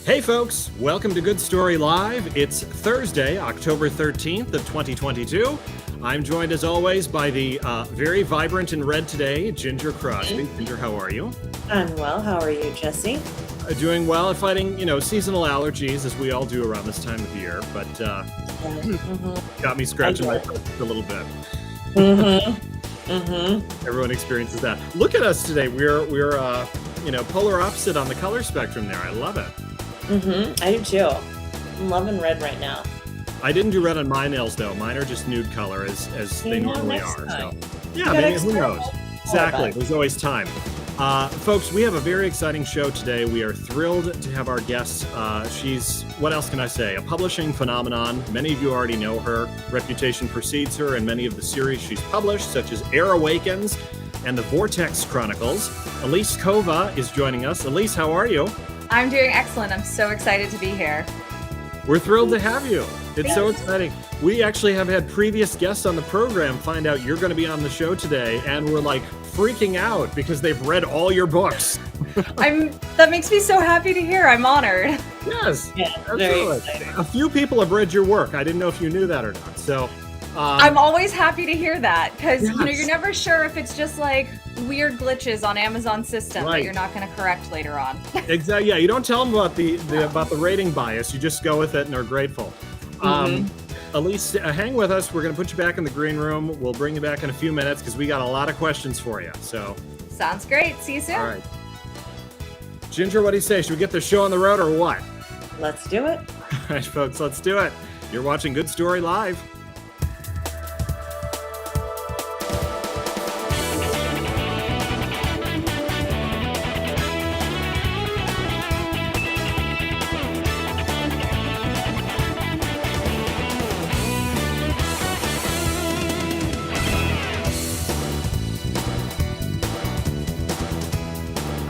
Hey folks, welcome to Good Story Live. It's Thursday, October 13th of 2022. I'm joined as always by the very vibrant and red today, Ginger Crosby. Ginger, how are you? I'm well. How are you, Jesse? Doing well and fighting, seasonal allergies as we all do around this time of year, but got me scratching my throat a little bit. Everyone experiences that. Look at us today. We're polar opposite on the color spectrum there. I love it. I do too. I'm loving red right now. I didn't do red on my nails though. Mine are just nude color as they normally are. Time. So yeah, maybe who knows? Exactly. There's always time. Folks, we have a very exciting show today. We are thrilled to have our guest. She's, what else can I say? A publishing phenomenon. Many of you already know her. Reputation precedes her in many of the series she's published, such as Awakens and the Vortex Chronicles. Elise Kova is joining us. Elise, how are you? I'm doing excellent. I'm so excited to be here. We're thrilled to have you. It's so exciting. We actually have had previous guests on the program find out you're going to be on the show today, and we're like freaking out because they've read all your books. That makes me so happy to hear. I'm honored. Yes, Yeah, absolutely. A few people have read your work. I didn't know if you knew that or not. So I'm always happy to hear that because Yes. you're never sure if it's just like weird glitches on Amazon system Right. that you're not going to correct later on. Exactly. Yeah, you don't tell them about the rating bias. You just go with it and are grateful. Elise, hang with us. We're going to put you back in the green room. We'll bring you back in a few minutes because we got a lot of questions for you. So, Sounds great. See you soon. all right. Ginger, what do you say? Should we get the show on the road or what? Let's do it. All right, folks, let's do it. You're watching Good Story Live.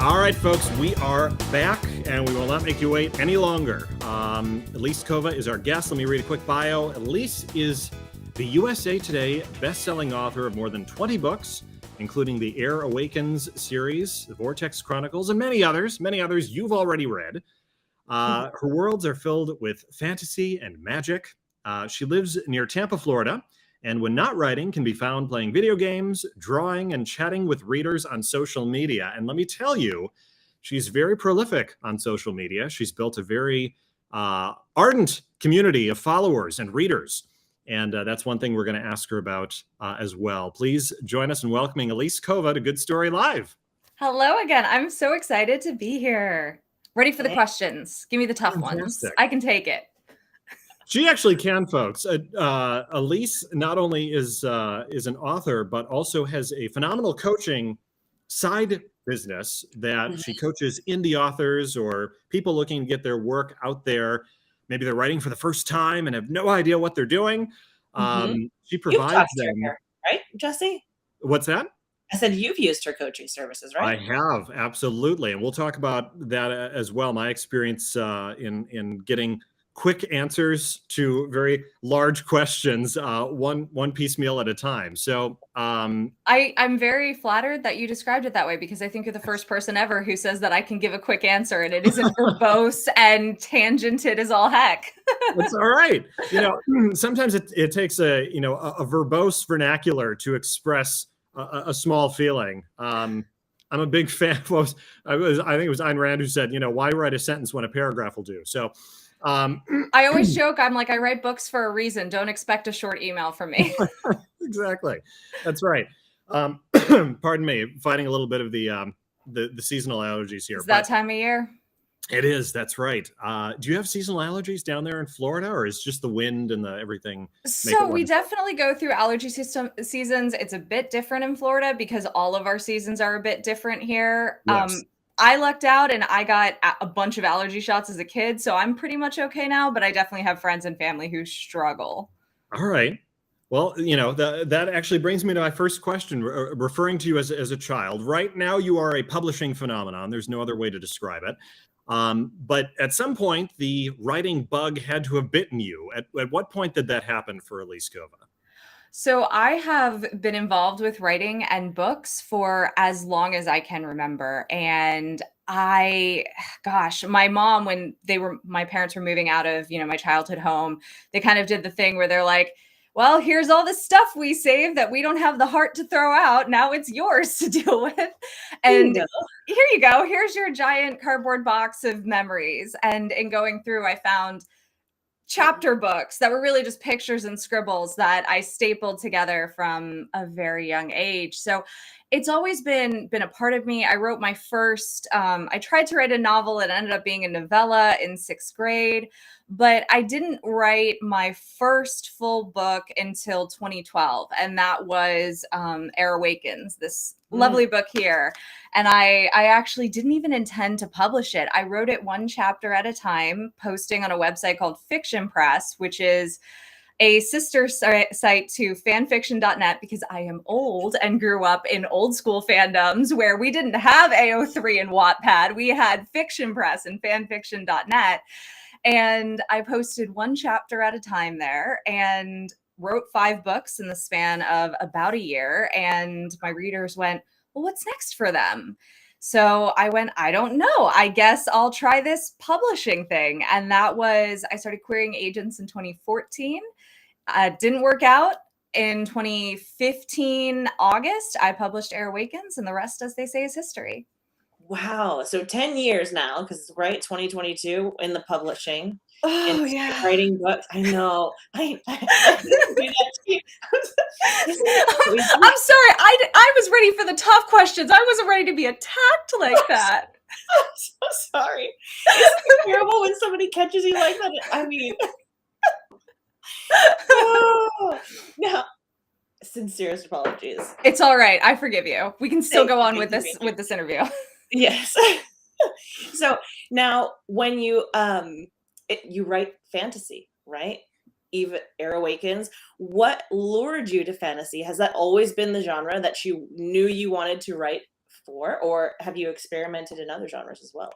All right, folks, we are back, and we will not make you wait any longer. Elise Kova is our guest. Let me read a quick bio. Elise is the USA Today best-selling author of more than 20 books, including the Awakens series, the Vortex Chronicles, and many others you've already read. Her worlds are filled with fantasy and magic. She lives near Tampa, Florida, and when not writing, can be found playing video games, drawing, and chatting with readers on social media. And let me tell you, she's very prolific on social media. She's built a very ardent community of followers and readers. And that's one thing we're going to ask her about as well. Please join us in welcoming Elise Kova to Good Story Live. Hello again. I'm so excited to be here. Ready for the questions. Give me the tough ones. Fantastic. I can take it. She actually can, folks. Elise not only is an author, but also has a phenomenal coaching side business that she coaches indie authors or people looking to get their work out there. Maybe they're writing for the first time and have no idea what they're doing. She You've provides talked to them. her, right, Jesse? What's that? I said you've used her coaching services, I right? have, absolutely. And we'll talk about that as well. My experience in getting quick answers to very large questions, one piecemeal at a time. So I'm very flattered that you described it that way because I think you're the first person ever who says that I can give a quick answer and it isn't verbose and tangented as all heck. That's all right. Sometimes it takes a verbose vernacular to express a small feeling. I'm a big fan of, I think it was Ayn Rand who said, why write a sentence when a paragraph will do? So I always joke, I'm like, I write books for a reason. Don't expect a short email from me. Exactly. That's right. Pardon me, fighting a little bit of the seasonal allergies here. It's that time of year. It is. That's right. Do you have seasonal allergies down there in Florida, or is just the wind and the everything? So we definitely go through allergy seasons. It's a bit different in Florida because all of our seasons are a bit different here. Yes. I lucked out and I got a bunch of allergy shots as a kid, so I'm pretty much okay now, but I definitely have friends and family who struggle. All right. Well, that actually brings me to my first question, referring to you as a child. Right now, you are a publishing phenomenon. There's no other way to describe it. But at some point, the writing bug had to have bitten you. At what point did that happen for Elise Kova? So I have been involved with writing and books for as long as I can remember. And gosh, my mom, when my parents were moving out of, my childhood home, they kind of did the thing where they're like, well, here's all the stuff we saved that we don't have the heart to throw out. Now it's yours to deal with. And here you go. Here's your giant cardboard box of memories. And in going through, I found chapter books that were really just pictures and scribbles that I stapled together from a very young age. So it's always been a part of me. I wrote my first, I tried to write a novel. It ended up being a novella in 6th grade, but I didn't write my first full book until 2012. And that was Awakens, this lovely book here. And I actually didn't even intend to publish it. I wrote it one chapter at a time, posting on a website called Fiction Press, which is a sister site to fanfiction.net, because I am old and grew up in old school fandoms where we didn't have AO3 and Wattpad. We had Fiction Press and fanfiction.net. And I posted one chapter at a time there and wrote 5 books in the span of about a year. And my readers went, well, what's next for them? So I went, I don't know. I guess I'll try this publishing thing. And that was, I started querying agents in 2014. Didn't work out. In 2015, August, I published Awakens, and the rest, as they say, is history. Wow. So 10 years now, because right, 2022 in the publishing. Oh, and yeah. Writing books. I know. I didn't do that to you. I'm sorry. I was ready for the tough questions. I wasn't ready to be attacked like that. I'm so sorry. Isn't it terrible when somebody catches you like that? I mean, no. Sincerest apologies. It's all right. I forgive you. We can still go on with this interview. Yes. So now, when you you write fantasy, right? Even Awakens, what lured you to fantasy? Has that always been the genre that you knew you wanted to write for, or have you experimented in other genres as well?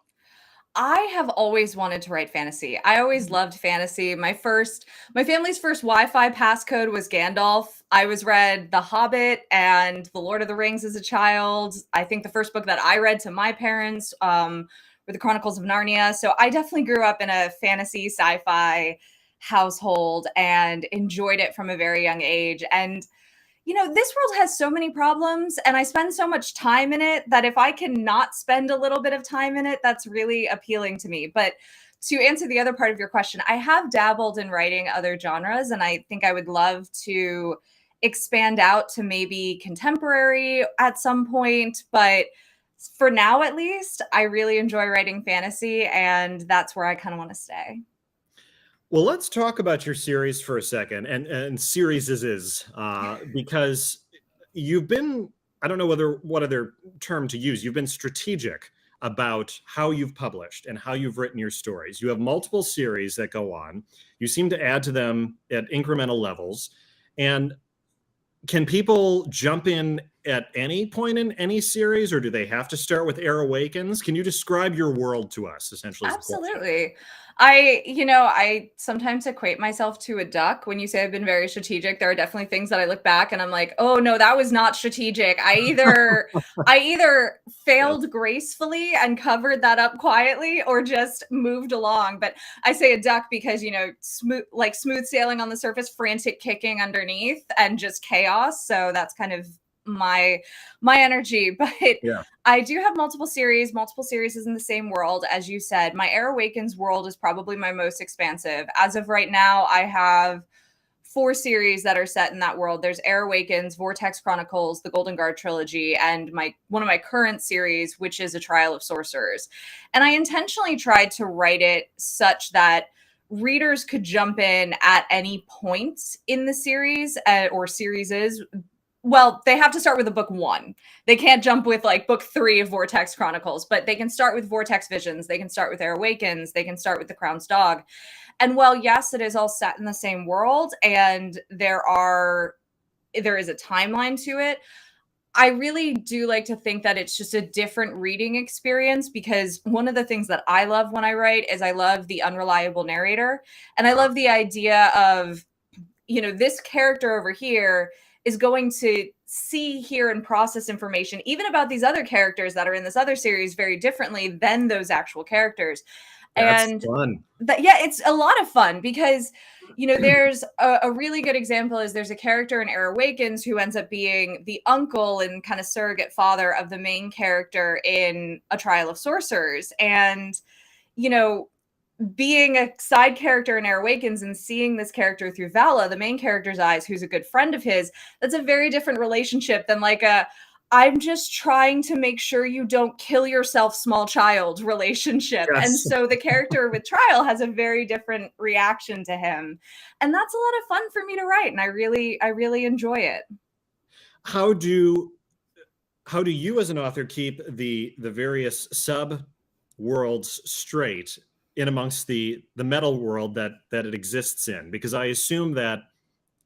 I have always wanted to write fantasy. I always loved fantasy. My family's first Wi-Fi passcode was Gandalf. I was read The Hobbit and The Lord of the Rings as a child. I think the first book that I read to my parents were The Chronicles of Narnia. So I definitely grew up in a fantasy sci-fi household and enjoyed it from a very young age. And this world has so many problems, and I spend so much time in it that if I can not spend a little bit of time in it, that's really appealing to me. But to answer the other part of your question, I have dabbled in writing other genres, and I think I would love to expand out to maybe contemporary at some point. But for now, at least, I really enjoy writing fantasy, and that's where I kind of want to stay. Well, let's talk about your series for a second, and series is because you've been, I don't know what other term to use, you've been strategic about how you've published and how you've written your stories. You have multiple series that go on. You seem to add to them at incremental levels. And can people jump in at any point in any series, or do they have to start with Awakens? Can you describe your world to us, essentially? Absolutely. I sometimes equate myself to a duck. When you say I've been very strategic, there are definitely things that I look back and I'm like, oh no, that was not strategic. I either failed gracefully and covered that up quietly, or just moved along. But I say a duck because, smooth sailing on the surface, frantic kicking underneath, and just chaos. So that's kind of my energy. But yeah. I do have multiple series is in the same world. As you said, my Awakens world is probably my most expansive. As of right now, I have 4 series that are set in that world. There's Awakens, Vortex Chronicles, the Golden Guard trilogy, and one of my current series, which is A Trial of Sorcerers. And I intentionally tried to write it such that readers could jump in at any point in the series or series. Well, they have to start with a book 1. They can't jump with book 3 of Vortex Chronicles, but they can start with Vortex Visions. They can start with Awakens. They can start with The Crown's Dog. And while, yes, it is all set in the same world and there is a timeline to it, I really do like to think that it's just a different reading experience, because one of the things that I love when I write is I love the unreliable narrator. And I love the idea of, this character over here is going to see, hear, and process information, even about these other characters that are in this other series, very differently than those actual characters. That's And fun. yeah, it's a lot of fun because, there's a really good example is there's a character in Awakens who ends up being the uncle and kind of surrogate father of the main character in A Trial of Sorcerers. And, being a side character in Awakens and seeing this character through Vala, the main character's eyes, who's a good friend of his, that's a very different relationship than like I'm just trying to make sure you don't kill yourself, small child relationship. Yes. And so the character with Trial has a very different reaction to him. And that's a lot of fun for me to write. And I really enjoy it. How do you as an author keep the various sub worlds straight in amongst the metal world that it exists in? Because I assume that,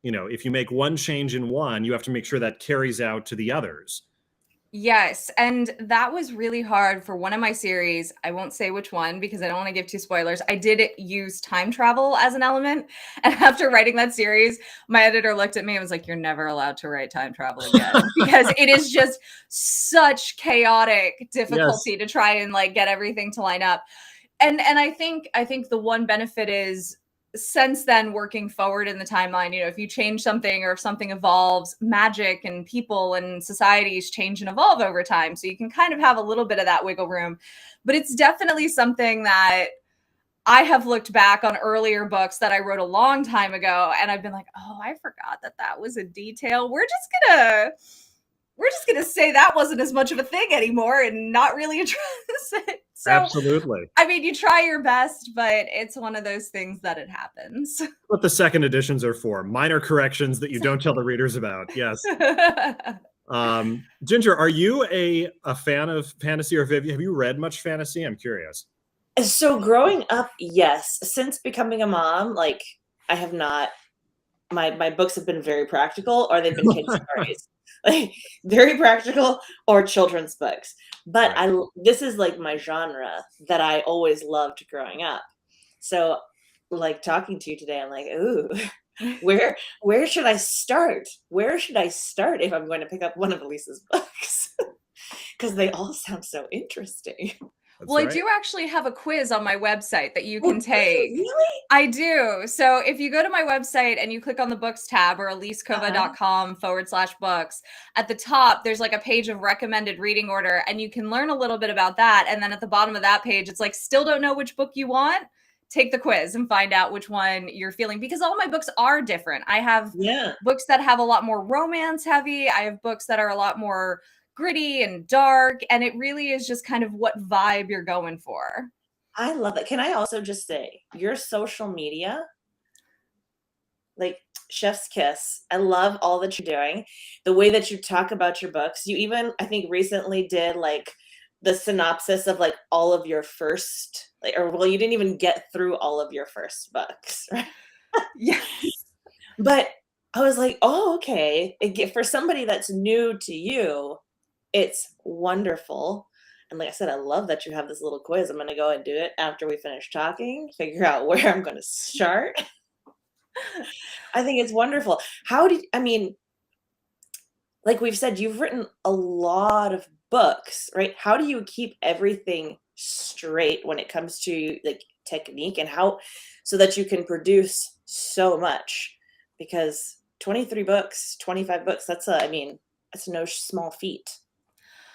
if you make one change in one, you have to make sure that carries out to the others. Yes, and that was really hard for one of my series. I won't say which one because I don't want to give two spoilers. I did use time travel as an element. And after writing that series, my editor looked at me and was like, "You're never allowed to write time travel again." Because it is just such chaotic difficulty to try and like get everything to line up. And I think the one benefit is, since then, working forward in the timeline, if you change something or if something evolves, magic and people and societies change and evolve over time. So you can kind of have a little bit of that wiggle room. But it's definitely something that I have looked back on earlier books that I wrote a long time ago, and I've been like, oh, I forgot that was a detail. We're just gonna say that wasn't as much of a thing anymore and not really address it. So, absolutely. I mean, you try your best, but it's one of those things that it happens. What the second editions are for, minor corrections that you don't tell the readers about. Yes. Ginger, are you a fan of fantasy, or have you read much fantasy? I'm curious. So growing up, yes. Since becoming a mom, like I have not. My books have been very practical, or they've been kids' stories. Like very practical or children's books. But Right. this is like my genre that I always loved growing up. So like talking to you today, I'm like, ooh, where should I start? Where should I start if I'm going to pick up one of Elise's books? Because they all sound so interesting. That's Well, right. I do actually have a quiz on my website that you can take. Really? I do. So if you go to my website and you click on the books tab, or elisekova.com/books, at the top, there's like a page of recommended reading order, and you can learn a little bit about that. And then at the bottom of that page, it's like, still don't know which book you want? Take the quiz and find out which one you're feeling, because all my books are different. I have books that have a lot more romance heavy. I have books that are a lot more gritty and dark, and it really is just kind of what vibe you're going for. I love it. Can I also just say your social media, like chef's kiss. I love all that you're doing. The way that you talk about your books. You even, I think, recently did like the synopsis of like all of your first, like, or well, you didn't even get through all of your first books, right? Yes. But I was like, oh, okay. For somebody that's new to you, it's wonderful. And like I said, I love that you have this little quiz. I'm going to go and do it after we finish talking, figure out where I'm going to start. I think it's wonderful. I mean, like we've said, you've written a lot of books, right? How do you keep everything straight when it comes to like technique, and how, so that you can produce so much? Because 23 books, 25 books, that's no small feat.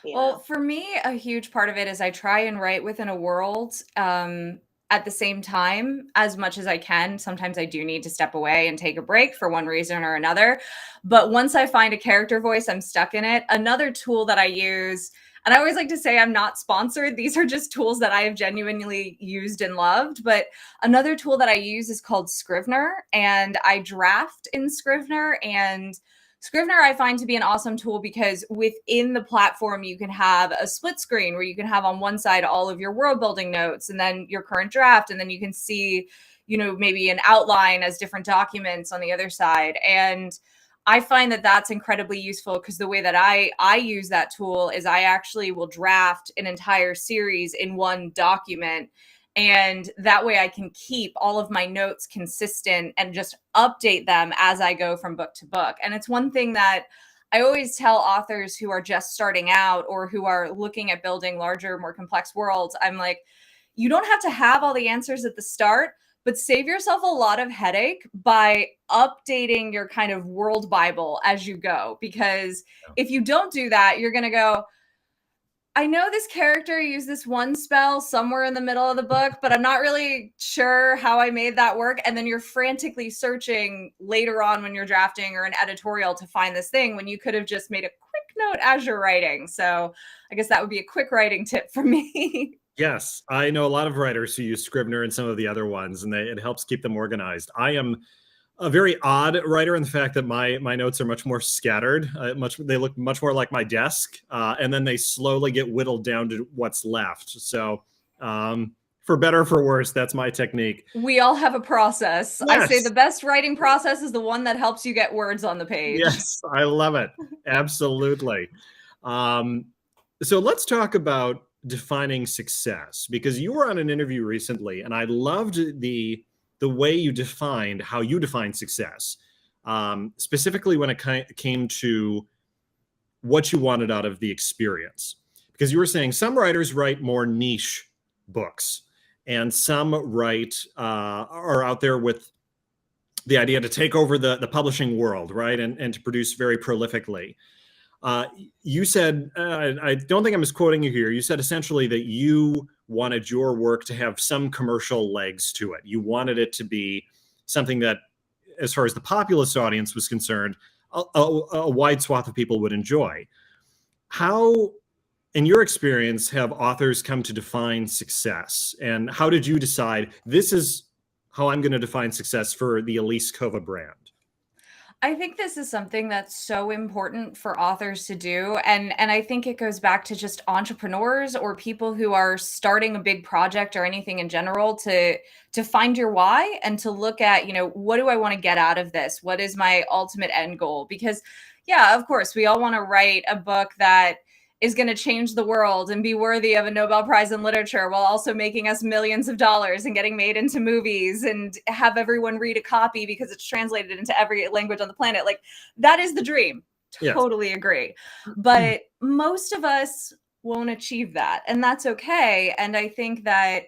Well, for me, a huge part of it is I try and write within a world at the same time as much as I can. Sometimes I do need to step away and take a break for one reason or another. But once I find a character voice, I'm stuck in it. Another tool that I use, and I always like to say I'm not sponsored. These are just tools that I have genuinely used and loved. But another tool that I use is called Scrivener, and I draft in Scrivener. And Scrivener I find to be an awesome tool because within the platform, you can have a split screen where you can have on one side all of your world building notes and then your current draft. And then you can see, maybe an outline as different documents on the other side. And I find that that's incredibly useful because the way that I use that tool is I actually will draft an entire series in one document. And that way I can keep all of my notes consistent and just update them as I go from book to book. And it's one thing that I always tell authors who are just starting out or who are looking at building larger, more complex worlds, I'm like, you don't have to have all the answers at the start, but save yourself a lot of headache by updating your kind of world Bible as you go. Because if you don't do that, you're going to go, I know this character used this one spell somewhere in the middle of the book, but I'm not really sure how I made that work. And then you're frantically searching later on when you're drafting or an editorial to find this thing when you could have just made a quick note as you're writing. So I guess that would be a quick writing tip for me. Yes, I know a lot of writers who use Scrivener and some of the other ones, and it helps keep them organized. I am a very odd writer in the fact that my notes are much more scattered. They look much more like my desk, and then they slowly get whittled down to what's left. So, for better or for worse, that's my technique. We all have a process. Yes. I say the best writing process is the one that helps you get words on the page. Yes, I love it. Absolutely. So let's talk about defining success, because you were on an interview recently, and I loved the way you defined how you define success, specifically when it came to what you wanted out of the experience. Because you were saying some writers write more niche books, and some are out there with the idea to take over the publishing world, right, and to produce very prolifically. You said, I don't think I'm misquoting you here. You said essentially that you wanted your work to have some commercial legs to it. You wanted it to be something that, as far as the populist audience was concerned, a wide swath of people would enjoy. How, in your experience, have authors come to define success? And how did you decide this is how I'm going to define success for the Elise Kova brand? I think this is something that's so important for authors to do. And I think it goes back to just entrepreneurs or people who are starting a big project or anything in general to find your why and to look at, what do I want to get out of this? What is my ultimate end goal? Because yeah, of course, we all want to write a book that is going to change the world and be worthy of a Nobel Prize in literature while also making us millions of dollars and getting made into movies and have everyone read a copy because it's translated into every language on the planet. Like, that is the dream. Yes. Totally agree. But most of us won't achieve that, and that's okay. And I think that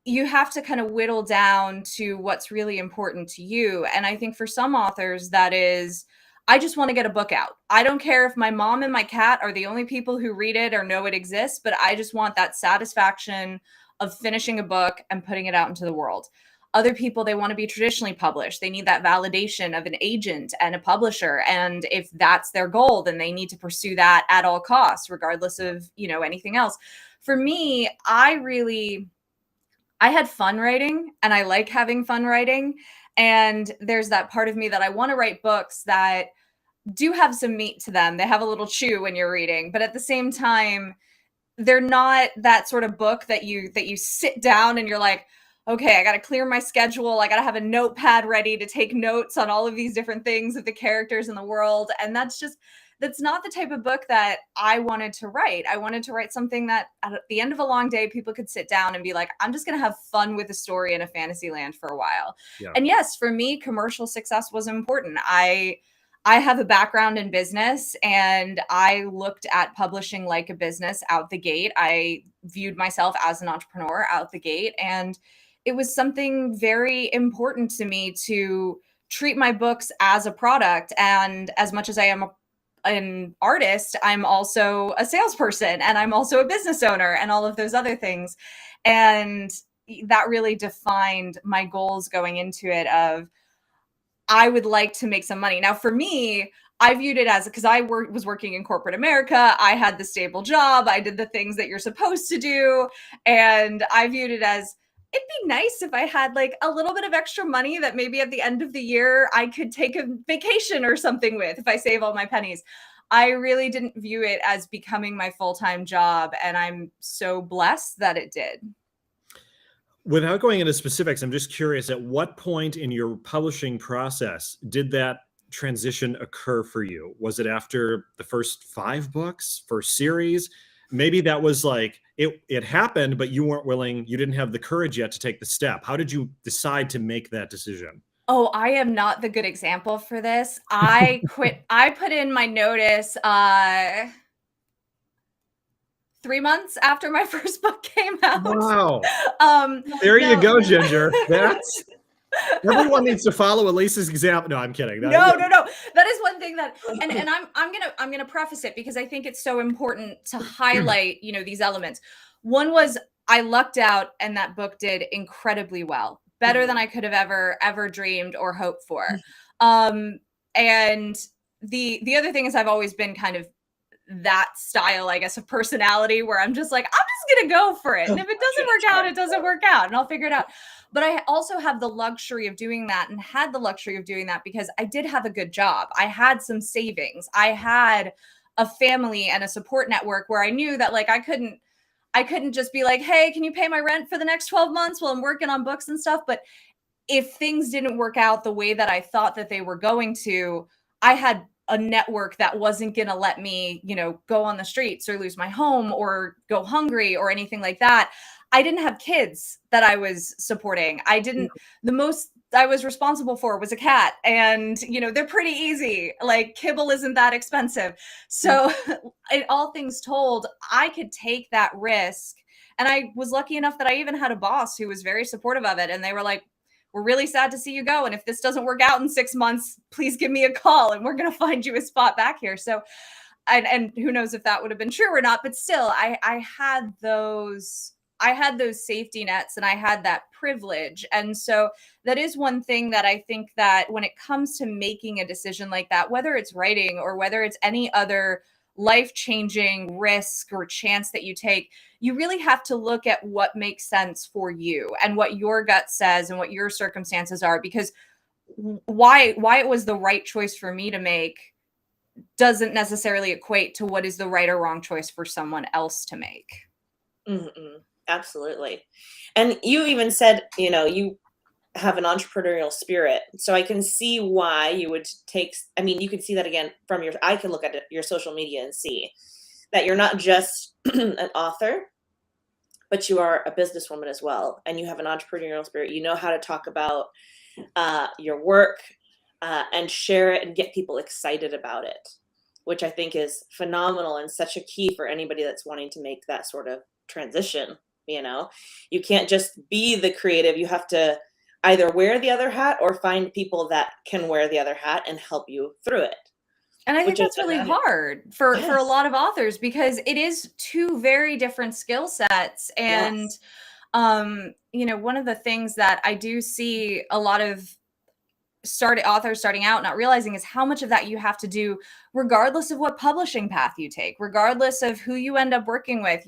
you have to kind of whittle down to what's really important to you. And I think for some authors, that is, I just want to get a book out. I don't care if my mom and my cat are the only people who read it or know it exists, but I just want that satisfaction of finishing a book and putting it out into the world. Other people, they want to be traditionally published. They need that validation of an agent and a publisher. And if that's their goal, then they need to pursue that at all costs, regardless of, anything else. For me, I had fun writing, and I like having fun writing. And there's that part of me that I want to write books that do have some meat to them. They have a little chew when you're reading, but at the same time, they're not that sort of book that you sit down and you're like, okay, I got to clear my schedule. I got to have a notepad ready to take notes on all of these different things of the characters in the world. And that's not the type of book that I wanted to write. I wanted to write something that at the end of a long day, people could sit down and be like, I'm just going to have fun with a story in a fantasy land for a while. Yeah. And yes, for me, commercial success was important. I have a background in business, and I looked at publishing like a business out the gate. I viewed myself as an entrepreneur out the gate. And it was something very important to me to treat my books as a product. And as much as I am an artist, I'm also a salesperson, and I'm also a business owner, and all of those other things. And that really defined my goals going into it of, I would like to make some money. Now, for me, I viewed it as, because I was working in corporate America, I had the stable job, I did the things that you're supposed to do. And I viewed it as, it'd be nice if I had like a little bit of extra money that maybe at the end of the year I could take a vacation or something with if I save all my pennies. I really didn't view it as becoming my full-time job, and I'm so blessed that it did. Without going into specifics, I'm just curious, at what point in your publishing process did that transition occur for you? Was it after the first 5 books, first series? Maybe that was like, it happened, but you weren't willing, you didn't have the courage yet to take the step. How did you decide to make that decision? Oh, I am not the good example for this. I put in my notice 3 months after my first book came out. Wow. There you no, go, Ginger. That's everyone needs to follow Elise's example. No, I'm kidding. no. That is one thing that, and I'm gonna preface it because I think it's so important to highlight, these elements. One was I lucked out, and that book did incredibly well, better than I could have ever dreamed or hoped for. And the other thing is I've always been kind of that style, I guess, of personality where I'm just like, I'm just gonna go for it, and if it doesn't work out, it doesn't work out, and I'll figure it out. But I also have the luxury of doing that, and had the luxury of doing that because I did have a good job. I had some savings. I had a family and a support network where I knew that, like, I couldn't just be like, hey, can you pay my rent for the next 12 months while I'm working on books and stuff? But if things didn't work out the way that I thought that they were going to, I had a network that wasn't going to let me, go on the streets or lose my home or go hungry or anything like that. I didn't have kids that I was supporting. The most I was responsible for was a cat, and, they're pretty easy. Like, kibble isn't that expensive. So all things told, I could take that risk. And I was lucky enough that I even had a boss who was very supportive of it. And they were like, we're really sad to see you go. And if this doesn't work out in 6 months, please give me a call and we're going to find you a spot back here. So, and who knows if that would have been true or not, but still, I had those safety nets, and I had that privilege. And so that is one thing that I think that when it comes to making a decision like that, whether it's writing or whether it's any other life-changing risk or chance that you take, you really have to look at what makes sense for you and what your gut says and what your circumstances are, because why it was the right choice for me to make doesn't necessarily equate to what is the right or wrong choice for someone else to make. Absolutely. And you even said, you have an entrepreneurial spirit. So I can see why you would you can see that again from I can look at your social media and see that you're not just an author, but you are a businesswoman as well. And you have an entrepreneurial spirit. You know how to talk about your work and share it and get people excited about it, which I think is phenomenal and such a key for anybody that's wanting to make that sort of transition. You can't just be the creative. You have to either wear the other hat or find people that can wear the other hat and help you through it. And I think that's really hard for a lot of authors, because it is two very different skill sets. And, one of the things that I do see a lot of authors starting out not realizing is how much of that you have to do regardless of what publishing path you take, regardless of who you end up working with.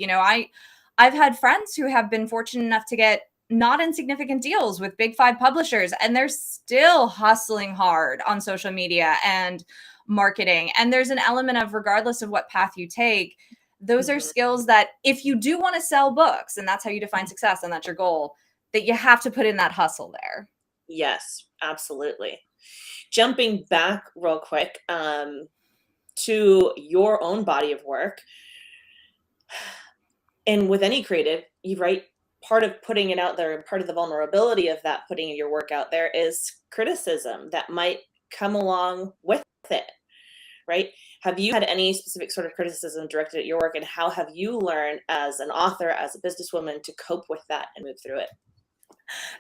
I've had friends who have been fortunate enough to get not insignificant deals with big 5 publishers, and they're still hustling hard on social media and marketing. And there's an element of, regardless of what path you take, those are skills that if you do want to sell books, and that's how you define success and that's your goal, that you have to put in that hustle there. Yes, absolutely. Jumping back real quick to your own body of work. And with any creative, you write, part of putting it out there and part of the vulnerability of that, putting your work out there, is criticism that might come along with it, right? Have you had any specific sort of criticism directed at your work, and how have you learned as an author, as a businesswoman, to cope with that and move through it?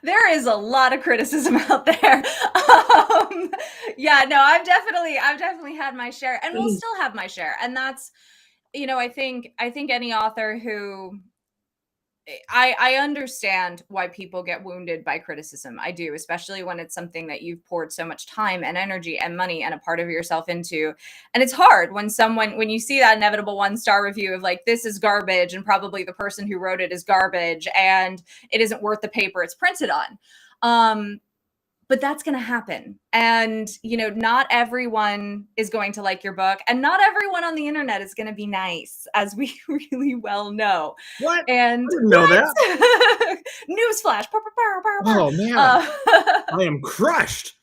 There is a lot of criticism out there. I've definitely had my share, and will still have my share. And that's, I think any author who, I understand why people get wounded by criticism. I do, especially when it's something that you've poured so much time and energy and money and a part of yourself into. And it's hard when you see that inevitable 1-star review of like, this is garbage, and probably the person who wrote it is garbage, and it isn't worth the paper it's printed on. But that's going to happen. And, not everyone is going to like your book, and not everyone on the internet is going to be nice, as we really well know. What? And I didn't know that. Newsflash. Oh man. I am crushed.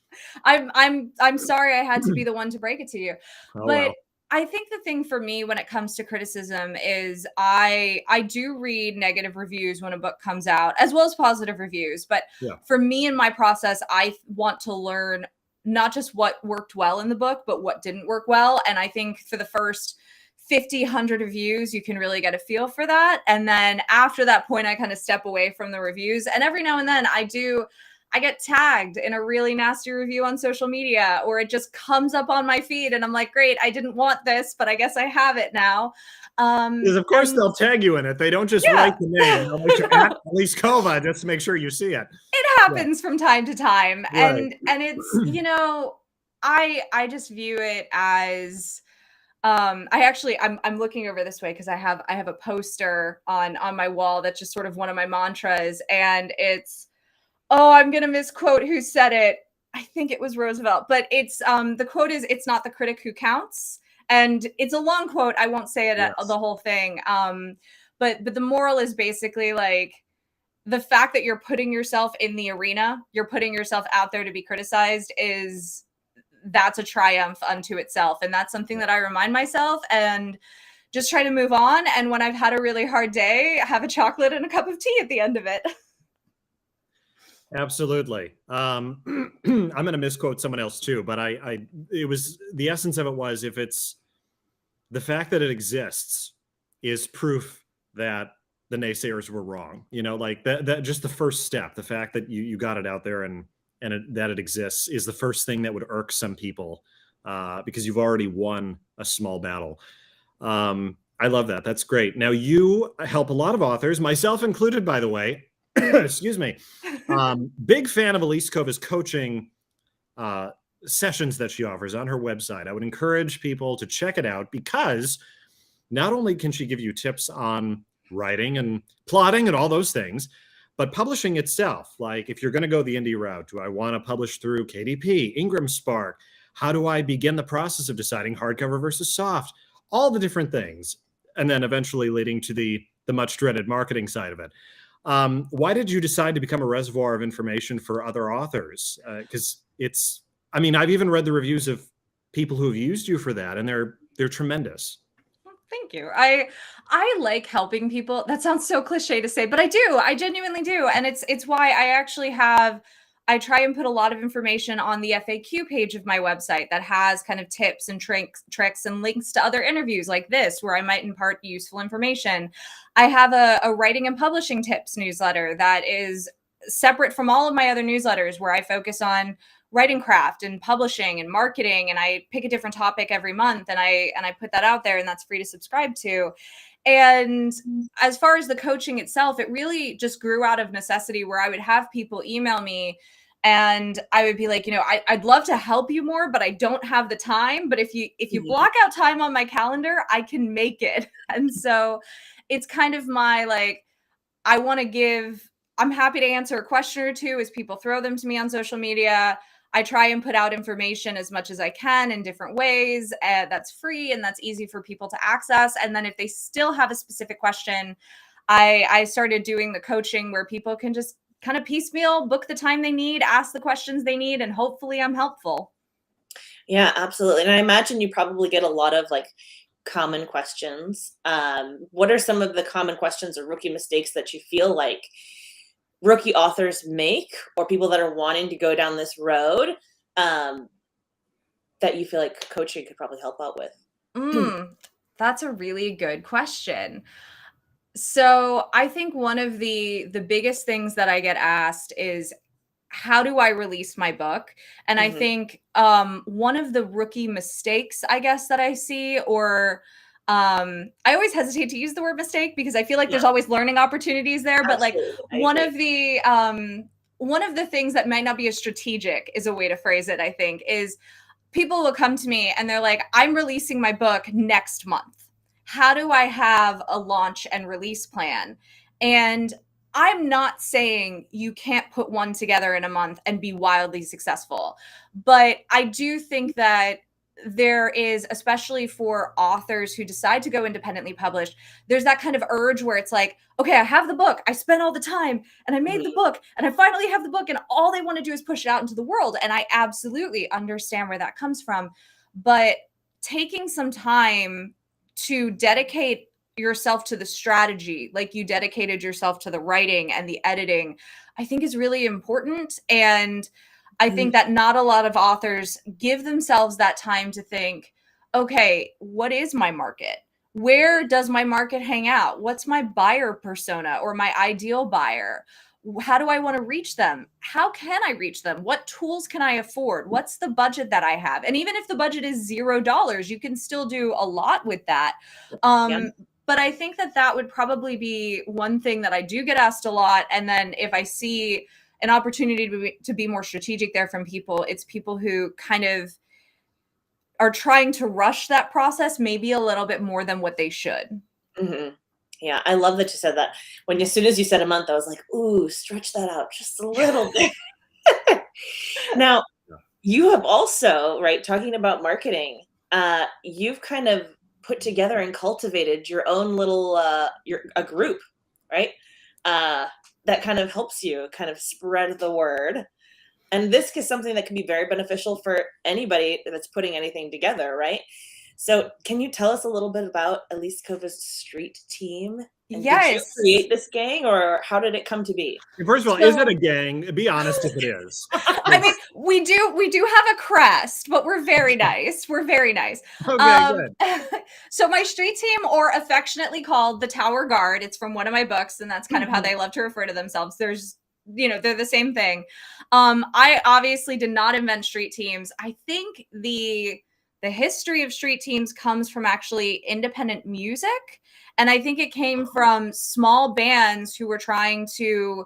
I'm sorry I had to be the one to break it to you. Oh, but wow. I think the thing for me when it comes to criticism is I do read negative reviews when a book comes out, as well as positive reviews. But Yeah. for me in my process, I want to learn not just what worked well in the book, but what didn't work well. And I think for the first 50, 100 reviews, you can really get a feel for that. And then after that point, I kind of step away from the reviews. And every now and then I get tagged in a really nasty review on social media, or it just comes up on my feed and I'm like, great, I didn't want this, but I guess I have it now. Because of course they'll tag you in it. They don't just write the name. They'll make sure at Elise Kova just to make sure you see it. It happens from time to time. Right. And it's, I just view it as I'm looking over this way because I have a poster on my wall that's just sort of one of my mantras, and it's, oh, I'm gonna misquote who said it. I think it was Roosevelt, but it's the quote is, "It's not the critic who counts," and it's a long quote. I won't say it the whole thing. But the moral is basically like the fact that you're putting yourself in the arena, you're putting yourself out there to be criticized that's a triumph unto itself. And that's something that I remind myself and just try to move on. And when I've had a really hard day, have a chocolate and a cup of tea at the end of it. Absolutely. I'm going to misquote someone else too, but it was the essence of it was, if it's the fact that it exists is proof that the naysayers were wrong, like that just the first step, the fact that you got it out there and that it exists is the first thing that would irk some people, because you've already won a small battle. I love that. That's great. Now you help a lot of authors, myself included, by the way. Excuse me. Big fan of Elise Kova's coaching sessions that she offers on her website. I would encourage people to check it out, because not only can she give you tips on writing and plotting and all those things, but publishing itself. Like, if you're going to go the indie route, do I want to publish through KDP, Ingram Spark? How do I begin the process of deciding hardcover versus soft? All the different things. And then eventually leading to the much dreaded marketing side of it. Why did you decide to become a reservoir of information for other authors? Because I've even read the reviews of people who have used you for that, and they're tremendous. Thank you. I like helping people. That sounds so cliche to say, but I do. I genuinely do. And it's why I try and put a lot of information on the FAQ page of my website that has kind of tips and tricks and links to other interviews like this, where I might impart useful information. I have a writing and publishing tips newsletter that is separate from all of my other newsletters, where I focus on writing craft and publishing and marketing, and I pick a different topic every month, and I put that out there, and that's free to subscribe to. And as far as the coaching itself, it really just grew out of necessity, where I would have people email me and I would be like, I'd love to help you more, but I don't have the time. But if you block out time on my calendar, I can make it. And so it's kind of my, like, I'm happy to answer a question or two as people throw them to me on social media. I try and put out information as much as I can in different ways that's free and that's easy for people to access. And then if they still have a specific question, I started doing the coaching where people can just kind of piecemeal book the time they need, ask the questions they need, and hopefully I'm helpful. Yeah, absolutely. And I imagine you probably get a lot of like common questions. What are some of the common questions or rookie mistakes that you feel like rookie authors make, or people that are wanting to go down this road, that you feel like coaching could probably help out with? That's a really good question. So I think one of the biggest things that I get asked is, how do I release my book? And I think one of the rookie mistakes, I guess, that I see, or I always hesitate to use the word mistake because I feel like there's always learning opportunities there. Absolutely. But like one of the things that might not be as strategic is a way to phrase it, I think, is people will come to me and they're like, I'm releasing my book next month. How do I have a launch and release plan? And I'm not saying you can't put one together in a month and be wildly successful, but I do think that there is, especially for authors who decide to go independently published, there's that kind of urge where it's like, okay, I have the book, I spent all the time and I made the book and I finally have the book, and all they want to do is push it out into the world. And I absolutely understand where that comes from. But taking some time to dedicate yourself to the strategy, like you dedicated yourself to the writing and the editing, I think is really important. And I think that not a lot of authors give themselves that time to think, okay, what is my market? Where does my market hang out? What's my buyer persona or my ideal buyer? How do I want to reach them? How can I reach them? What tools can I afford? What's the budget that I have? And even if the budget is $0, you can still do a lot with that. But I think that would probably be one thing that I do get asked a lot. And then if I see an opportunity to be more strategic there from people, it's people who kind of are trying to rush that process maybe a little bit more than what they should. Yeah, I love that you said that. As soon as you said a month, I was like, ooh, stretch that out just a little bit. Now, you have also, right, talking about marketing, you've kind of put together and cultivated your own little a group, right? That kind of helps you kind of spread the word. And this is something that can be very beneficial for anybody that's putting anything together, right? So can you tell us a little bit about Elise Kova's street team? And Yes. Did you create this gang, or how did it come to be? First of all, is it a gang? Be honest if it is. I mean, we do have a crest, but we're very nice. We're very nice. Okay, good. So my street team, or affectionately called the Tower Guard, it's from one of my books, and that's kind of how they love to refer to themselves. They're the same thing. I obviously did not invent street teams. I think the history of street teams comes from actually independent music. And I think it came from small bands who were trying to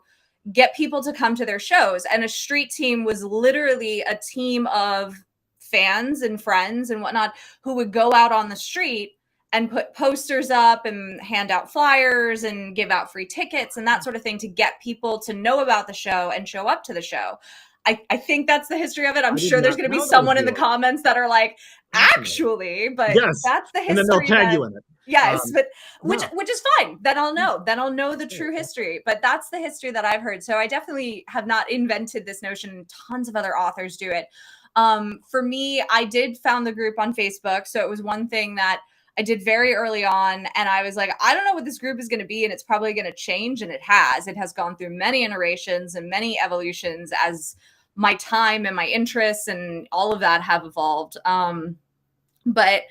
get people to come to their shows. And a street team was literally a team of fans and friends and whatnot who would go out on the street and put posters up and hand out flyers and give out free tickets and that sort of thing to get people to know about the show and show up to the show. I think that's the history of it. I'm sure there's going to be someone in the comments that are like, actually, but that's the history. And then they'll tag you in it. Yes, but which is fine. Then I'll know. Then I'll know the true history. But that's the history that I've heard. So I definitely have not invented this notion. Tons of other authors do it. For me, I did found the group on Facebook. So it was one thing that I did very early on. And I was like, I don't know what this group is going to be. And it's probably going to change. And it has. It has gone through many iterations and many evolutions as my time and my interests and all of that have evolved. But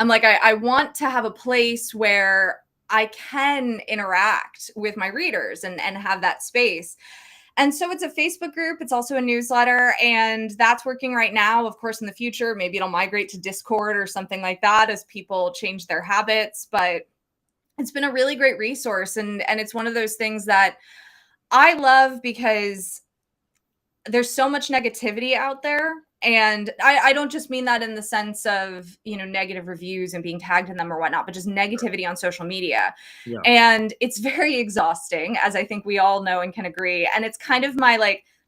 I'm like, I want to have a place where I can interact with my readers and have that space. And so it's a Facebook group. It's also a newsletter, and that's working right now. Of course, in the future, maybe it'll migrate to Discord or something like that as people change their habits. But it's been a really great resource. And it's one of those things that I love because there's so much negativity out there. And I don't just mean that in the sense of, negative reviews and being tagged in them or whatnot, but just negativity on social media. Yeah. And it's very exhausting, as I think we all know and can agree. And it's kind of my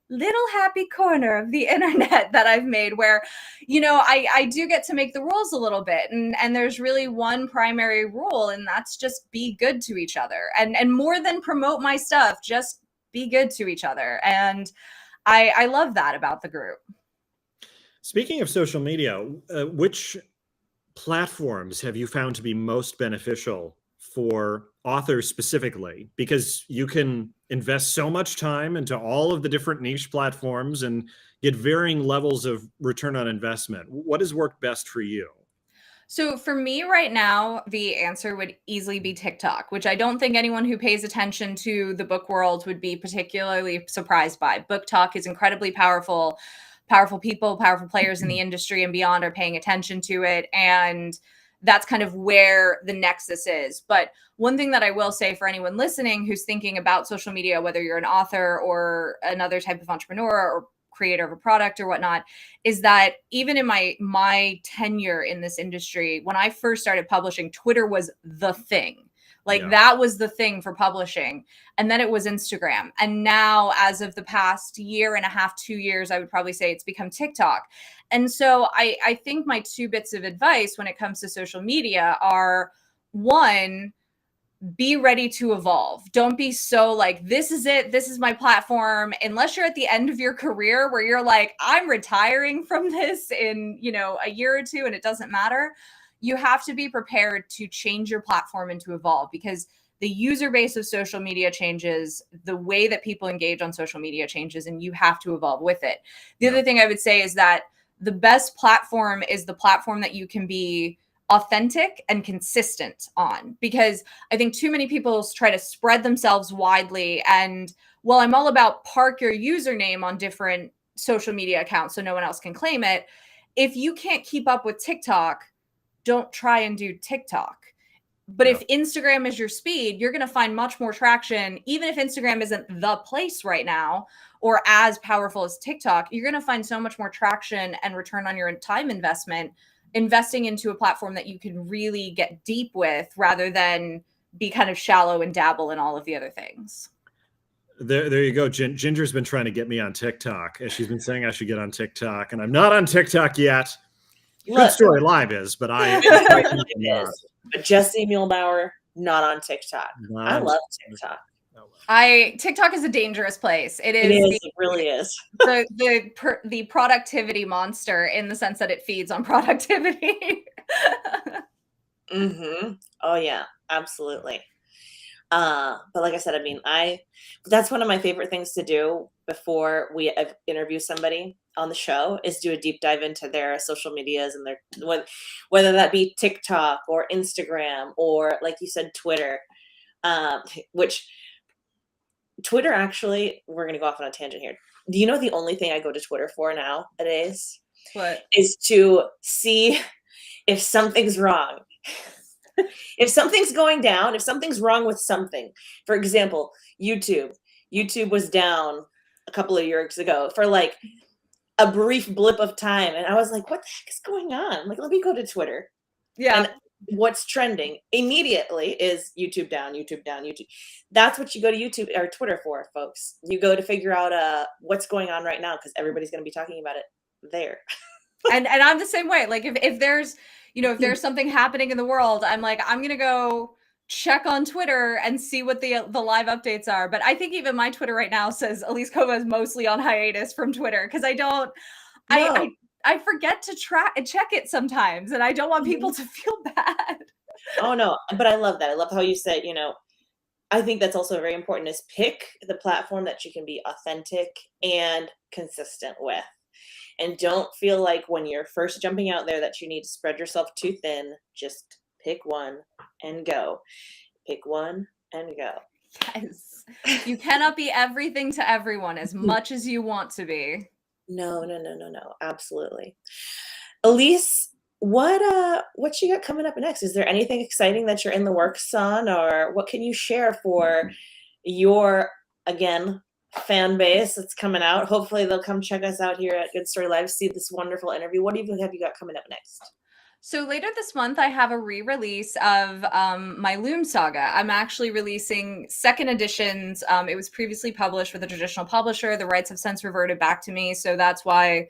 little happy corner of the internet that I've made where, I do get to make the rules a little bit. And there's really one primary rule, and that's just be good to each other. And more than promote my stuff, just be good to each other. And I love that about the group. Speaking of social media, which platforms have you found to be most beneficial for authors specifically? Because you can invest so much time into all of the different niche platforms and get varying levels of return on investment. What has worked best for you? So for me right now, the answer would easily be TikTok, which I don't think anyone who pays attention to the book world would be particularly surprised by. Book Talk is incredibly powerful. Powerful people, powerful players in the industry and beyond are paying attention to it. And that's kind of where the nexus is. But one thing that I will say for anyone listening who's thinking about social media, whether you're an author or another type of entrepreneur or creator of a product or whatnot, is that even in my tenure in this industry, when I first started publishing, Twitter was the thing. That was the thing for publishing. And then it was Instagram. And now, as of the past year and a half, 2 years, I would probably say it's become TikTok. And so I think my two bits of advice when it comes to social media are, one, be ready to evolve. Don't be so like, this is it, this is my platform, unless you're at the end of your career where you're like, I'm retiring from this in, you know, a year or two and it doesn't matter. You have to be prepared to change your platform and to evolve, because the user base of social media changes, the way that people engage on social media changes, and you have to evolve with it. The other thing I would say is that the best platform is the platform that you can be authentic and consistent on, because I think too many people try to spread themselves widely. And well, I'm all about park your username on different social media accounts so no one else can claim it. If you can't keep up with TikTok, don't try and do TikTok. But if Instagram is your speed, you're going to find much more traction. Even if Instagram isn't the place right now or as powerful as TikTok, you're going to find so much more traction and return on your time investment investing into a platform that you can really get deep with, rather than be kind of shallow and dabble in all of the other things. There you go. Ginger's been trying to get me on TikTok, and she's been saying I should get on TikTok, and I'm not on TikTok yet. Good Story Live is, but I is. But Jesse Muehlbauer, not on TikTok. I love TikTok. TikTok is a dangerous place. It really is. The productivity monster, in the sense that it feeds on productivity. Oh yeah, absolutely. But like I said, I mean, that's one of my favorite things to do before we interview somebody on the show, is do a deep dive into their social medias and their, whether that be TikTok or Instagram or, like you said, Twitter, which Twitter, actually, we're going to go off on a tangent here. Do you know the only thing I go to Twitter for nowadays? What? Is to see if something's wrong. If something's going down, if something's wrong with something. For example, YouTube. YouTube was down a couple of years ago for like a brief blip of time. And I was like, what the heck is going on? Like, let me go to Twitter. Yeah. And what's trending immediately is YouTube down, YouTube down, YouTube. That's what you go to YouTube or Twitter for, folks. You go to figure out what's going on right now, because everybody's going to be talking about it there. and I'm the same way. Like if there's, you know, if there's something happening in the world, I'm like, I'm going to go check on Twitter and see what the live updates are. But I think even my Twitter right now says Elise Kova is mostly on hiatus from Twitter, because I forget to check it sometimes, and I don't want people to feel bad. Oh no, but I love that. I love how you said, you know, I think that's also very important, is pick the platform that you can be authentic and consistent with. And don't feel like when you're first jumping out there that you need to spread yourself too thin. Just pick one and go. Pick one and go. Yes. You cannot be everything to everyone as much as you want to be. No. Absolutely. Elise, what you got coming up next? Is there anything exciting that you're in the works on, or what can you share for your, again, fan base that's coming out? Hopefully they'll come check us out here at Good Story Live, see this wonderful interview. What have you got coming up next? So later this month, I have a re-release of my Loom saga. I'm actually releasing second editions. It was previously published with a traditional publisher. The rights have since reverted back to me. So that's why,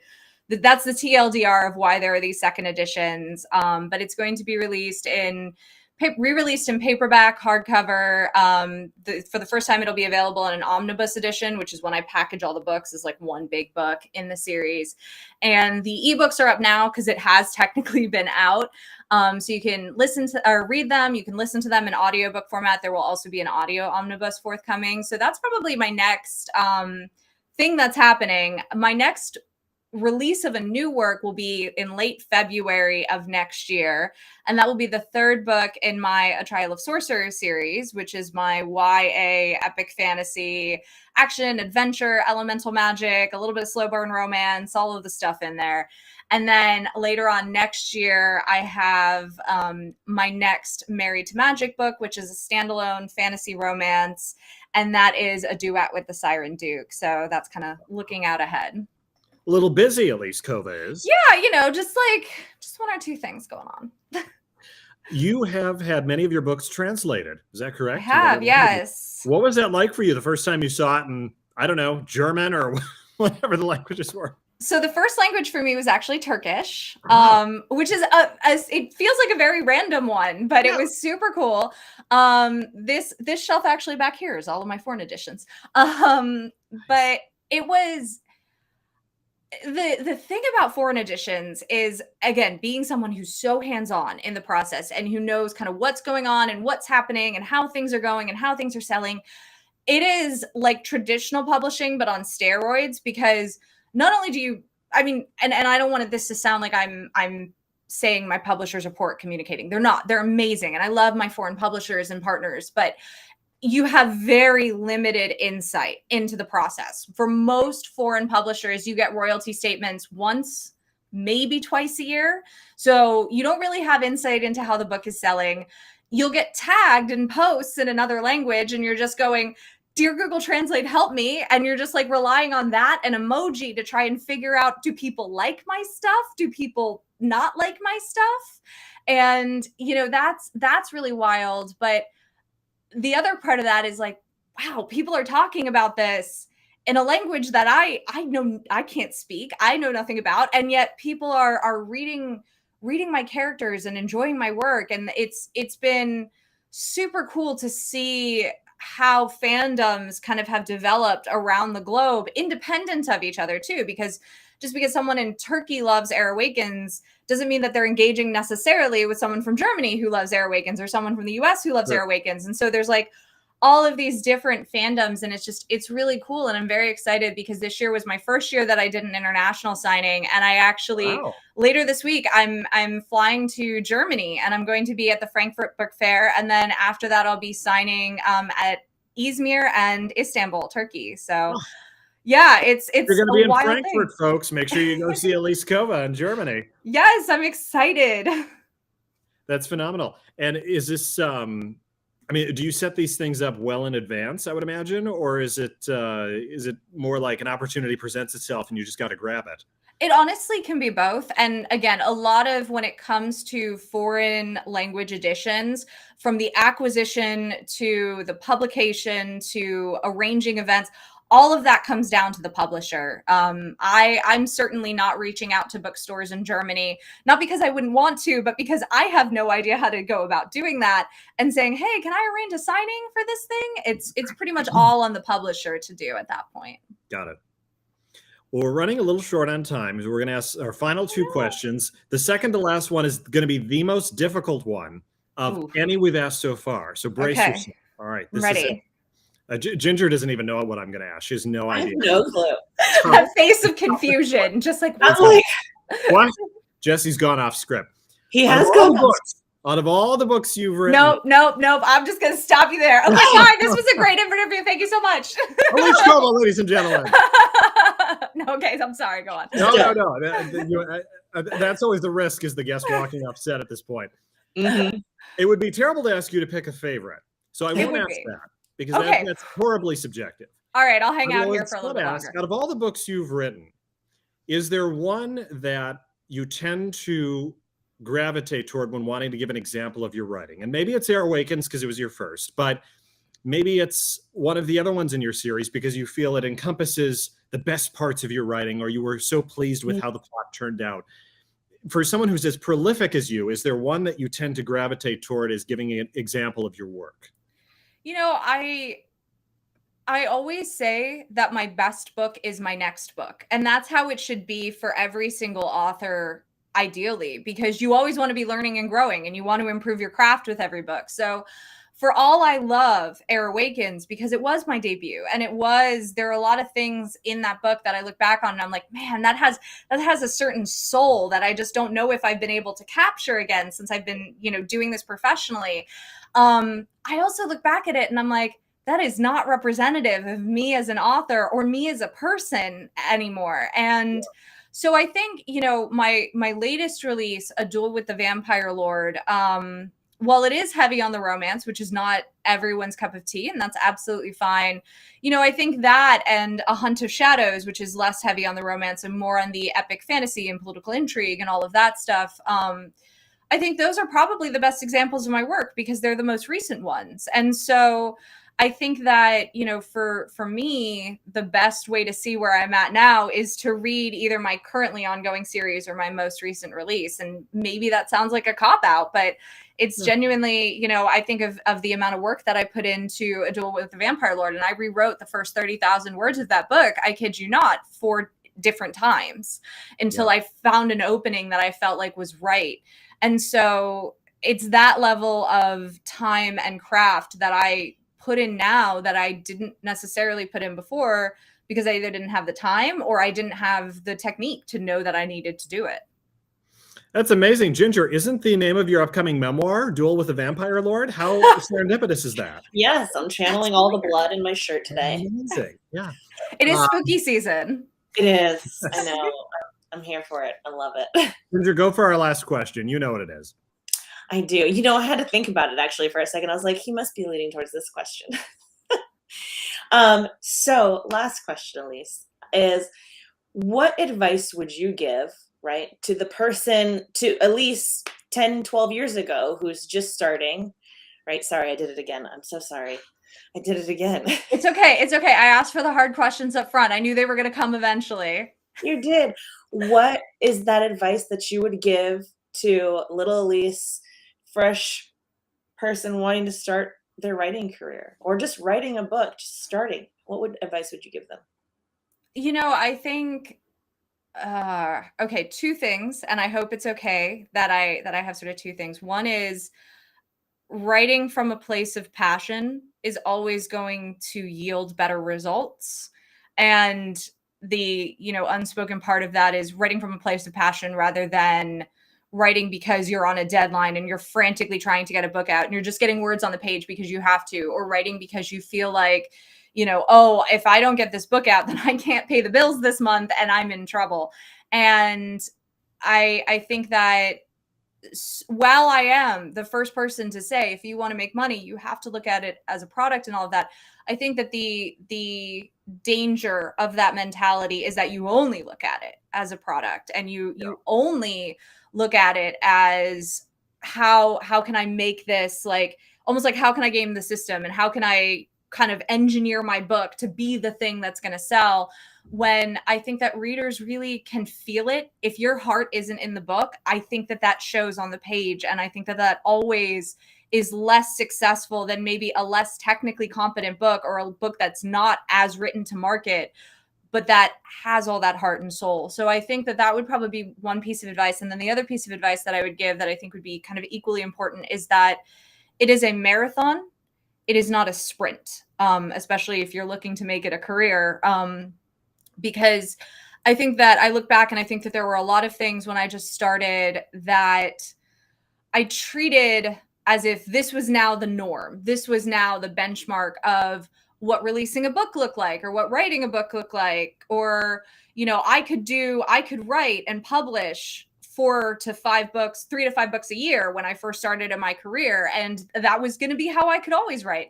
that's the TLDR of why there are these second editions. But it's going to be re-released in paperback, hardcover. For the first time, it'll be available in an omnibus edition, which is when I package all the books as like one big book in the series. And the ebooks are up now because it has technically been out. So you can listen to or read them. You can listen to them in audiobook format. There will also be an audio omnibus forthcoming. So that's probably my next thing that's happening. My next release of a new work will be in late February of next year. And that will be the third book in my A Trial of Sorcerers series, which is my YA epic fantasy, action, adventure, elemental magic, a little bit of slow burn romance, all of the stuff in there. And then later on next year, I have my next Married to Magic book, which is a standalone fantasy romance. And that is a duet with the Siren Duke. So that's kind of looking out ahead. A little busy, Elise Kova is. Yeah, you know, just one or two things going on. You have had many of your books translated. Is that correct? I have, yes. What was that like for you the first time you saw it in, I don't know, German or whatever the languages were? So the first language for me was actually Turkish, Oh. which is it feels like a very random one, but it was super cool. This shelf actually back here is all of my foreign editions. But it was the thing about foreign editions is, again, being someone who's so hands-on in the process and who knows kind of what's going on and what's happening and how things are going and how things are selling. It is like traditional publishing, but on steroids, because not only do you, I mean, and I don't want this to sound like I'm saying my publishers are poor at communicating. They're not. They're amazing. And I love my foreign publishers and partners, but you have very limited insight into the process. For most foreign publishers, you get royalty statements once, maybe twice a year. So you don't really have insight into how the book is selling. You'll get tagged in posts in another language and you're just going, "Dear Google Translate, help me." And you're just like relying on that and emoji to try and figure out, do people like my stuff? Do people not like my stuff? And, you know, that's really wild. But the other part of that is like, wow, people are talking about this in a language that I know I can't speak. I know nothing about, and yet people are reading my characters and enjoying my work. And it's been super cool to see how fandoms kind of have developed around the globe, independent of each other too, because just because someone in Turkey loves Air Awakens doesn't mean that they're engaging necessarily with someone from Germany who loves Air Awakens or someone from the US who loves Air Awakens. And so there's like all of these different fandoms, and it's really cool. And I'm very excited because this year was my first year that I did an international signing. And I actually, later this week, I'm flying to Germany and I'm going to be at the Frankfurt Book Fair. And then after that, I'll be signing at Izmir and Istanbul, Turkey. So yeah, it's You're going to be in Frankfurt, thing. folks. Make sure you go see Elise Kova in Germany. Yes, I'm excited. That's phenomenal. And is this, I mean, do you set these things up well in advance, I would imagine, or is it more like an opportunity presents itself and you just got to grab it? It honestly can be both. And again, a lot of when it comes to foreign language editions, from the acquisition to the publication to arranging events, all of that comes down to the publisher. I'm certainly not reaching out to bookstores in Germany, not because I wouldn't want to, but because I have no idea how to go about doing that and saying, "Hey, can I arrange a signing for this thing?" It's pretty much all on the publisher to do at that point. Got it. Well, we're running a little short on time, so we're going to ask our final two questions. The second to last one is going to be the most difficult one of any we've asked so far. So brace yourself. All right. This ready. Ginger doesn't even know what I'm going to ask. She has no idea. I have no clue. A face of confusion, just like, what? Jesse's gone off script. He has gone off. Out of all the books you've written. Nope. I'm just going to stop you there. Okay, fine. This was a great interview. Thank you so much. Elise Kova, ladies and gentlemen. No, okay, I'm sorry. Go on. No. That's always the risk, is the guest walking off set at this point. Mm-hmm. It would be terrible to ask you to pick a favorite. So I won't ask that, because that's horribly subjective. All right, I'll hang out here for a little bit longer. Out of all the books you've written, is there one that you tend to gravitate toward when wanting to give an example of your writing? And maybe it's Air Awakens because it was your first, but maybe it's one of the other ones in your series because you feel it encompasses the best parts of your writing, or you were so pleased with how the plot turned out. For someone who's as prolific as you, is there one that you tend to gravitate toward as giving an example of your work? You know, I always say that my best book is my next book. And that's how it should be for every single author, ideally, because you always want to be learning and growing and you want to improve your craft with every book. So for all I love Air Awakens, because it was my debut, and there are a lot of things in that book that I look back on and I'm like, man, that has a certain soul that I just don't know if I've been able to capture again since I've been, doing this professionally. I also look back at it and I'm like, that is not representative of me as an author or me as a person anymore. And so I think, my latest release, A Duel with the Vampire Lord, while it is heavy on the romance, which is not everyone's cup of tea, and that's absolutely fine, I think that and A Hunt of Shadows, which is less heavy on the romance and more on the epic fantasy and political intrigue and all of that stuff, I think those are probably the best examples of my work because they're the most recent ones. And so I think that, you know, for me, the best way to see where I'm at now is to read either my currently ongoing series or my most recent release. And maybe that sounds like a cop out, but it's genuinely, you know, I think of the amount of work that I put into A Duel with the Vampire Lord, and I rewrote the first 30,000 words of that book, I kid you not, 4 different times until I found an opening that I felt like was right. And so it's that level of time and craft that I put in now that I didn't necessarily put in before, because I either didn't have the time or I didn't have the technique to know that I needed to do it. That's amazing. Ginger, isn't the name of your upcoming memoir Duel with the Vampire Lord? How serendipitous is that? Yes, I'm channeling all the blood in my shirt today. Amazing. Yeah. It is spooky season. It is. I know. I'm here for it. I love it. Ginger, go for our last question. You know what it is. I do. You know, I had to think about it actually for a second. I was like, he must be leaning towards this question. So last question, Elise, is what advice would you give, right, to the person, to Elise 10, 12 years ago, who's just starting, right? Sorry, I did it again. I'm so sorry. I did it again. It's okay. It's okay. I asked for the hard questions up front. I knew they were going to come eventually. You did. What is that advice that you would give to little Elise, fresh person wanting to start their writing career or just writing a book, just starting? What advice would you give them? You know, I think, okay, 2 things, and I hope it's okay that I have sort of 2 things. One is writing from a place of passion is always going to yield better results. And the, you know, unspoken part of that is writing from a place of passion rather than writing because you're on a deadline and you're frantically trying to get a book out and you're just getting words on the page because you have to, or writing because you feel like, you know, oh, if I don't get this book out, then I can't pay the bills this month and I'm in trouble. And I think that while I am the first person to say, if you want to make money, you have to look at it as a product and all of that, I think that the danger of that mentality is that you only look at it as a product and you only look at it as how can I make this, like almost like how can I game the system and how can I kind of engineer my book to be the thing that's going to sell, when I think that readers really can feel it. If your heart isn't in the book, I think that shows on the page. And I think that always is less successful than maybe a less technically competent book or a book that's not as written to market, but that has all that heart and soul. So I think that would probably be one piece of advice. And then the other piece of advice that I would give that I think would be kind of equally important is that it is a marathon. It is not a sprint, especially if you're looking to make it a career. Because I think that I look back and I think that there were a lot of things when I just started that I treated as if this was now the norm. This was now the benchmark of what releasing a book looked like or what writing a book looked like. Or, you know, I could write and publish 4 to 5 books, 3 to 5 books a year when I first started in my career. And that was going to be how I could always write.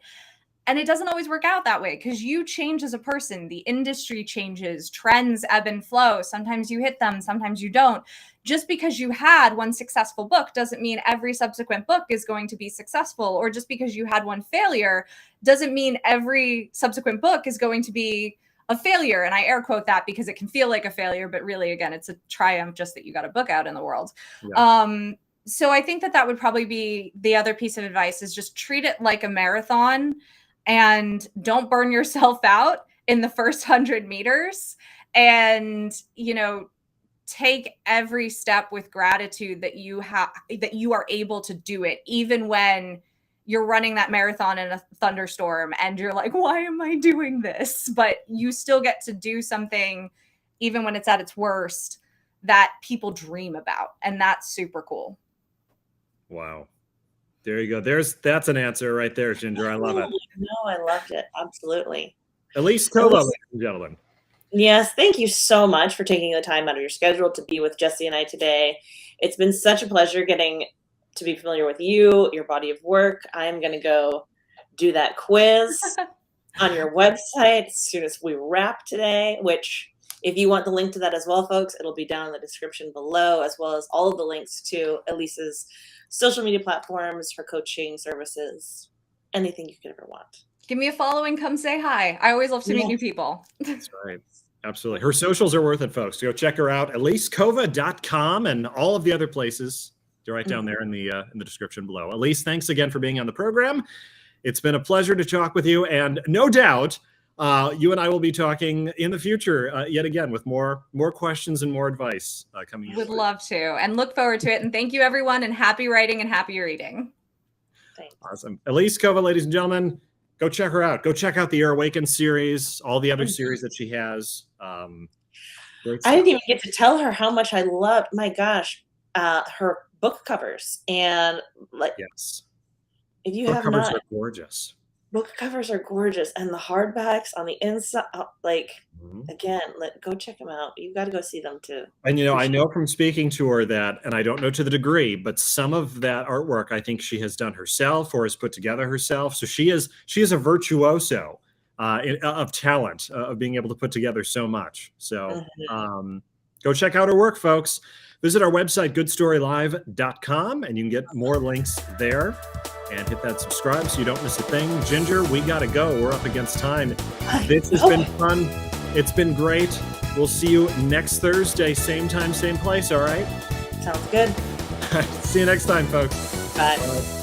And it doesn't always work out that way because you change as a person. The industry changes, trends ebb and flow. Sometimes you hit them, sometimes you don't. Just because you had one successful book doesn't mean every subsequent book is going to be successful. Or just because you had one failure doesn't mean every subsequent book is going to be a failure. And I air quote that because it can feel like a failure, but really, again, it's a triumph just that you got a book out in the world. Yeah. So I think that would probably be the other piece of advice, is just treat it like a marathon and don't burn yourself out in the first 100 meters. And, you know, take every step with gratitude that you are able to do it, even when you're running that marathon in a thunderstorm and you're like, why am I doing this? But you still get to do something, even when it's at its worst, that people dream about. And that's super cool. Wow. There you go. That's an answer right there, Ginger. I love it. No, I loved it. Absolutely. Elise Kova, ladies and gentlemen. Yes, thank you so much for taking the time out of your schedule to be with Jesse and I today. It's been such a pleasure getting to be familiar with you, your body of work. I'm going to go do that quiz on your website as soon as we wrap today, which if you want the link to that as well, folks, it'll be down in the description below, as well as all of the links to Elise's social media platforms, her coaching services, anything you could ever want. give me a follow and come say hi. I always love to meet new people. That's right. Absolutely. Her socials are worth it, folks. Go check her out, EliseKova.com, and all of the other places. They're right down there in the description below. Elise, thanks again for being on the program. It's been a pleasure to talk with you, and no doubt you and I will be talking in the future yet again with more questions and more advice coming. Would love to, and look forward to it. And thank you, everyone, and happy writing and happy reading. Thanks. Awesome. Elise Kova, ladies and gentlemen, go check her out. Go check out the Awakens series, all the other series that she has. I didn't even get to tell her how much I loved, my gosh, her book covers. And like, yes, if you book have covers not, are gorgeous. book covers are gorgeous, and the hardbacks on the inside, like, again, go check them out. You got to go see them too. And I know from speaking to her that, and I don't know to the degree, but some of that artwork I think she has done herself or has put together herself. So she is a virtuoso of talent, of being able to put together so much. So go check out her work, folks. Visit our website, goodstorylive.com, and you can get more links there. And hit that subscribe so you don't miss a thing. Ginger, we got to go. We're up against time. This has been fun. It's been great. We'll see you next Thursday, same time, same place, all right? Sounds good. See you next time, folks. Bye. Bye.